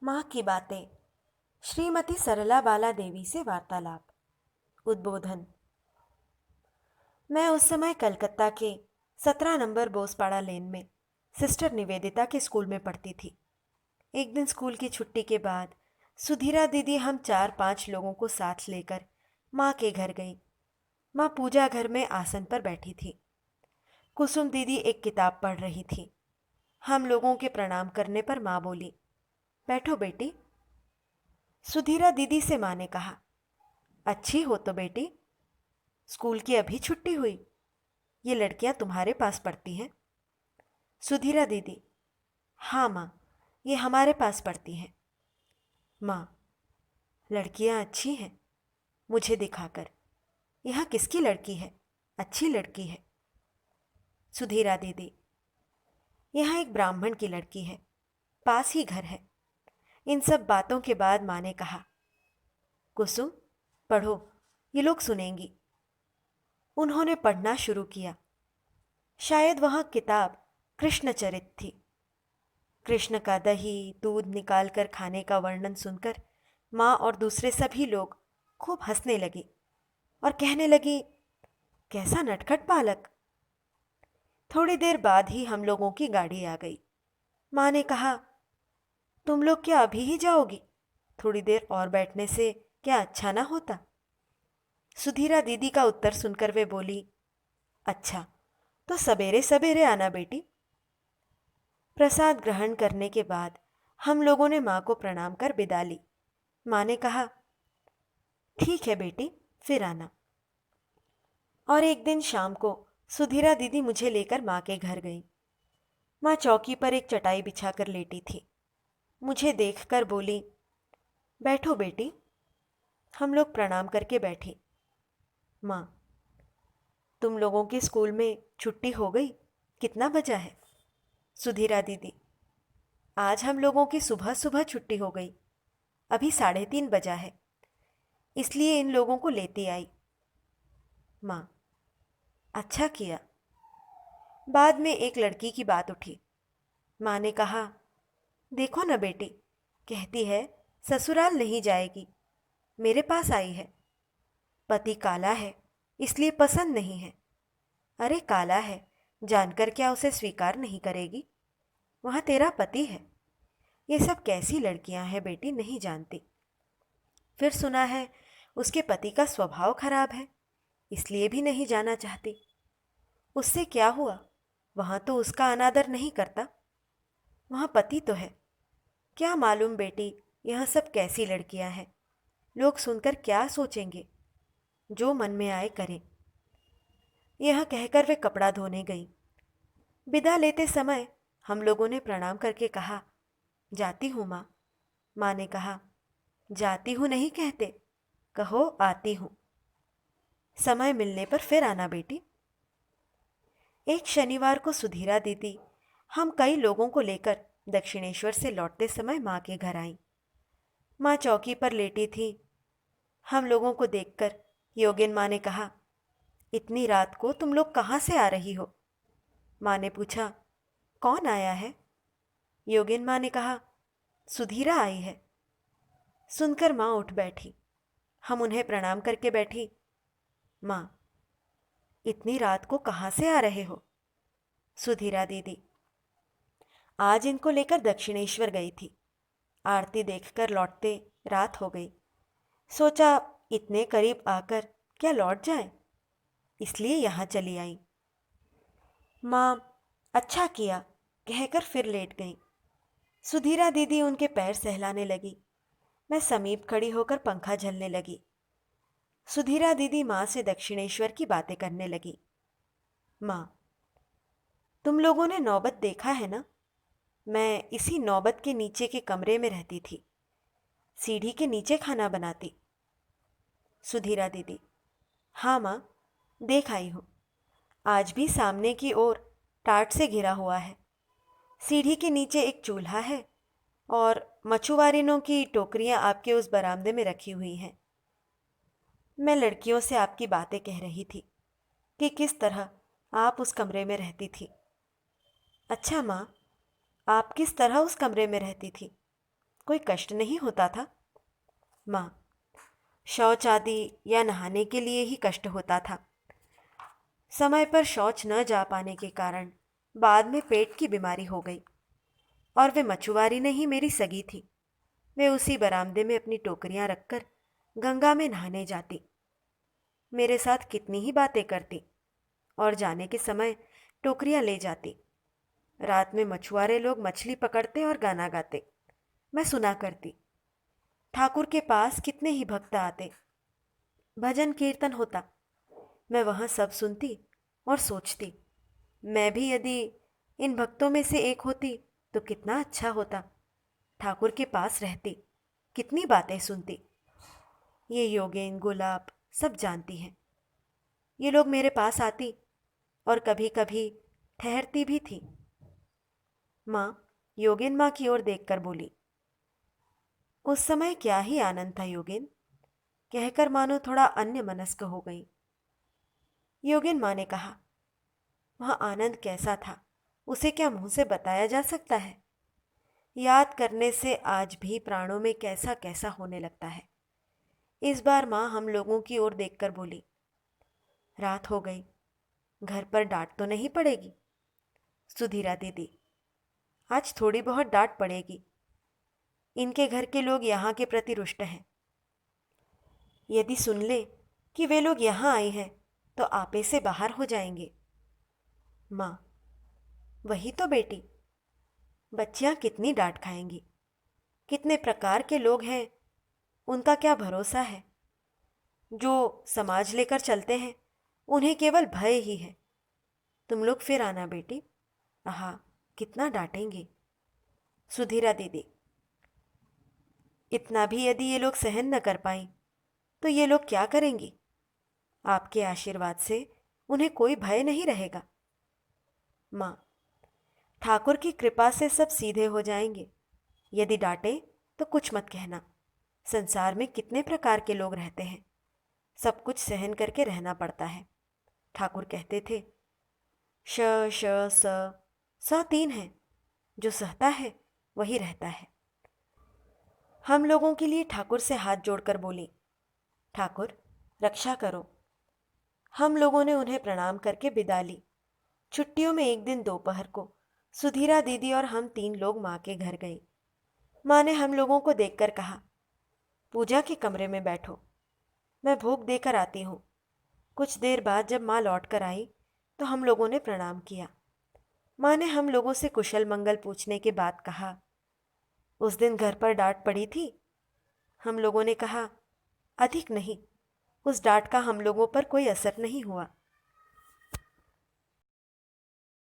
माँ की बातें। श्रीमती सरला बाला देवी से वार्तालाप। उद्बोधन। मैं उस समय कलकत्ता के 17 नंबर बोसपाड़ा लेन में सिस्टर निवेदिता के स्कूल में पढ़ती थी। एक दिन स्कूल की छुट्टी के बाद सुधीरा दीदी हम 4-5 लोगों को साथ लेकर माँ के घर गई। माँ पूजा घर में आसन पर बैठी थी। कुसुम दीदी एक किताब पढ़ रही थी। हम लोगों के प्रणाम करने पर माँ बोली, बैठो बेटी। सुधीरा दीदी से माँ ने कहा, अच्छी हो तो बेटी, स्कूल की अभी छुट्टी हुई, ये लड़कियां तुम्हारे पास पढ़ती हैं। सुधीरा दीदी, हाँ माँ, ये हमारे पास पढ़ती हैं। माँ, लड़कियां अच्छी हैं, मुझे दिखाकर। यहाँ किसकी लड़की है? अच्छी लड़की है। सुधीरा दीदी, यहाँ एक ब्राह्मण की लड़की है, पास ही घर है। इन सब बातों के बाद माँ ने कहा, कुसुम पढ़ो, ये लोग सुनेंगी। उन्होंने पढ़ना शुरू किया। शायद वह किताब कृष्णचरित थी। कृष्ण का दही दूध निकालकर खाने का वर्णन सुनकर माँ और दूसरे सभी लोग खूब हंसने लगे और कहने लगी, कैसा नटखट बालक। थोड़ी देर बाद ही हम लोगों की गाड़ी आ गई। माँ ने कहा, तुम लोग क्या अभी ही जाओगी? थोड़ी देर और बैठने से क्या अच्छा ना होता? सुधीरा दीदी का उत्तर सुनकर वे बोली, अच्छा तो सवेरे सवेरे आना बेटी। प्रसाद ग्रहण करने के बाद हम लोगों ने माँ को प्रणाम कर विदा ली। माँ ने कहा, ठीक है बेटी, फिर आना। और एक दिन शाम को सुधीरा दीदी मुझे लेकर माँ के घर गई। माँ चौकी पर एक चटाई बिछाकर लेटी थी। मुझे देखकर बोली, बैठो बेटी। हम लोग प्रणाम करके बैठे। माँ, तुम लोगों के स्कूल में छुट्टी हो गई? कितना बजा है? सुधीरा दीदी, आज हम लोगों की सुबह सुबह छुट्टी हो गई, अभी 3:30 बजा है, इसलिए इन लोगों को लेते आई। माँ, अच्छा किया। बाद में एक लड़की की बात उठी। माँ ने कहा, देखो न बेटी, कहती है ससुराल नहीं जाएगी, मेरे पास आई है। पति काला है इसलिए पसंद नहीं है। अरे काला है जानकर क्या उसे स्वीकार नहीं करेगी? वहाँ तेरा पति है। ये सब कैसी लड़कियां हैं बेटी, नहीं जानती। फिर सुना है उसके पति का स्वभाव खराब है, इसलिए भी नहीं जाना चाहती। उससे क्या हुआ? वहाँ तो उसका अनादर नहीं करता। वहाँ पति तो है। क्या मालूम बेटी, यह सब कैसी लड़कियां हैं, लोग सुनकर क्या सोचेंगे। जो मन में आए करें। यह कहकर वे कपड़ा धोने गई। विदा लेते समय हम लोगों ने प्रणाम करके कहा, जाती हूँ माँ। माँ ने कहा, जाती हूँ नहीं कहते, कहो आती हूँ। समय मिलने पर फिर आना बेटी। एक शनिवार को सुधीरा दीदी हम कई लोगों को लेकर दक्षिणेश्वर से लौटते समय माँ के घर आई। माँ चौकी पर लेटी थी। हम लोगों को देखकर योगिन माँ ने कहा, इतनी रात को तुम लोग कहाँ से आ रही हो? माँ ने पूछा, कौन आया है? योगिन माँ ने कहा, सुधीरा आई है। सुनकर माँ उठ बैठी। हम उन्हें प्रणाम करके बैठी। माँ, इतनी रात को कहाँ से आ रहे हो? सुधीरा दीदी, आज इनको लेकर दक्षिणेश्वर गई थी। आरती देखकर लौटते रात हो गई। सोचा इतने करीब आकर क्या लौट जाए, इसलिए यहाँ चली आई। माँ, अच्छा किया कहकर फिर लेट गई। सुधीरा दीदी उनके पैर सहलाने लगी। मैं समीप खड़ी होकर पंखा झलने लगी। सुधीरा दीदी माँ से दक्षिणेश्वर की बातें करने लगी। माँ, तुम लोगों ने नौबत देखा है ना? मैं इसी नौबत के नीचे के कमरे में रहती थी, सीढ़ी के नीचे खाना बनाती। सुधीरा दीदी, हाँ माँ, देख आई हूँ। आज भी सामने की ओर टाट से घिरा हुआ है। सीढ़ी के नीचे एक चूल्हा है और मछुआरिनों की टोकरियां आपके उस बरामदे में रखी हुई हैं। मैं लड़कियों से आपकी बातें कह रही थी कि किस तरह आप उस कमरे में रहती थी। अच्छा माँ, आप किस तरह उस कमरे में रहती थी? कोई कष्ट नहीं होता था? माँ, शौच आदि या नहाने के लिए ही कष्ट होता था। समय पर शौच न जा पाने के कारण बाद में पेट की बीमारी हो गई। और वे मछुआरी नहीं, मेरी सगी थी। वे उसी बरामदे में अपनी टोकरियां रखकर गंगा में नहाने जाती, मेरे साथ कितनी ही बातें करती और जाने के समय टोकरियां ले जाती। रात में मछुआरे लोग मछली पकड़ते और गाना गाते, मैं सुना करती। ठाकुर के पास कितने ही भक्त आते, भजन कीर्तन होता, मैं वहां सब सुनती और सोचती, मैं भी यदि इन भक्तों में से एक होती तो कितना अच्छा होता। ठाकुर के पास रहती, कितनी बातें सुनती। ये योगेन, गुलाब सब जानती हैं। ये लोग मेरे पास आती और कभी कभी ठहरती भी थी। माँ योगेन माँ की ओर देखकर बोली, उस समय क्या ही आनंद था योगेन, कहकर मानो थोड़ा अन्य मनस्क हो गई। योगेन माँ ने कहा, वह आनंद कैसा था उसे क्या मुंह से बताया जा सकता है? याद करने से आज भी प्राणों में कैसा कैसा होने लगता है। इस बार माँ हम लोगों की ओर देखकर बोली, रात हो गई, घर पर डांट तो नहीं पड़ेगी? सुधीरा दीदी, आज थोड़ी बहुत डांट पड़ेगी। इनके घर के लोग यहाँ के प्रति रुष्ट हैं। यदि सुन ले कि वे लोग यहाँ आए हैं तो आपे से बाहर हो जाएंगे। माँ, वही तो बेटी, बच्चियाँ कितनी डांट खाएंगी। कितने प्रकार के लोग हैं, उनका क्या भरोसा है। जो समाज लेकर चलते हैं उन्हें केवल भय ही है। तुम लोग फिर आना बेटी, आहा कितना डांटेंगे। सुधीरा दीदी, इतना भी यदि ये लोग सहन न कर पाई तो ये लोग क्या करेंगी? आपके आशीर्वाद से उन्हें कोई भय नहीं रहेगा। माँ, ठाकुर की कृपा से सब सीधे हो जाएंगे। यदि डांटे तो कुछ मत कहना। संसार में कितने प्रकार के लोग रहते हैं, सब कुछ सहन करके रहना पड़ता है। ठाकुर कहते थे, श श स तीन है, जो सहता है वही रहता है। हम लोगों के लिए ठाकुर से हाथ जोड़कर बोली, ठाकुर रक्षा करो। हम लोगों ने उन्हें प्रणाम करके विदा ली। छुट्टियों में एक दिन दोपहर को सुधीरा दीदी और हम 3 लोग माँ के घर गए। माँ ने हम लोगों को देखकर कहा, पूजा के कमरे में बैठो, मैं भोग देकर आती हूँ। कुछ देर बाद जब माँ लौट कर आई तो हम लोगों ने प्रणाम किया। माँ ने हम लोगों से कुशल मंगल पूछने के बाद कहा, उस दिन घर पर डांट पड़ी थी? हम लोगों ने कहा, अधिक नहीं, उस डांट का हम लोगों पर कोई असर नहीं हुआ।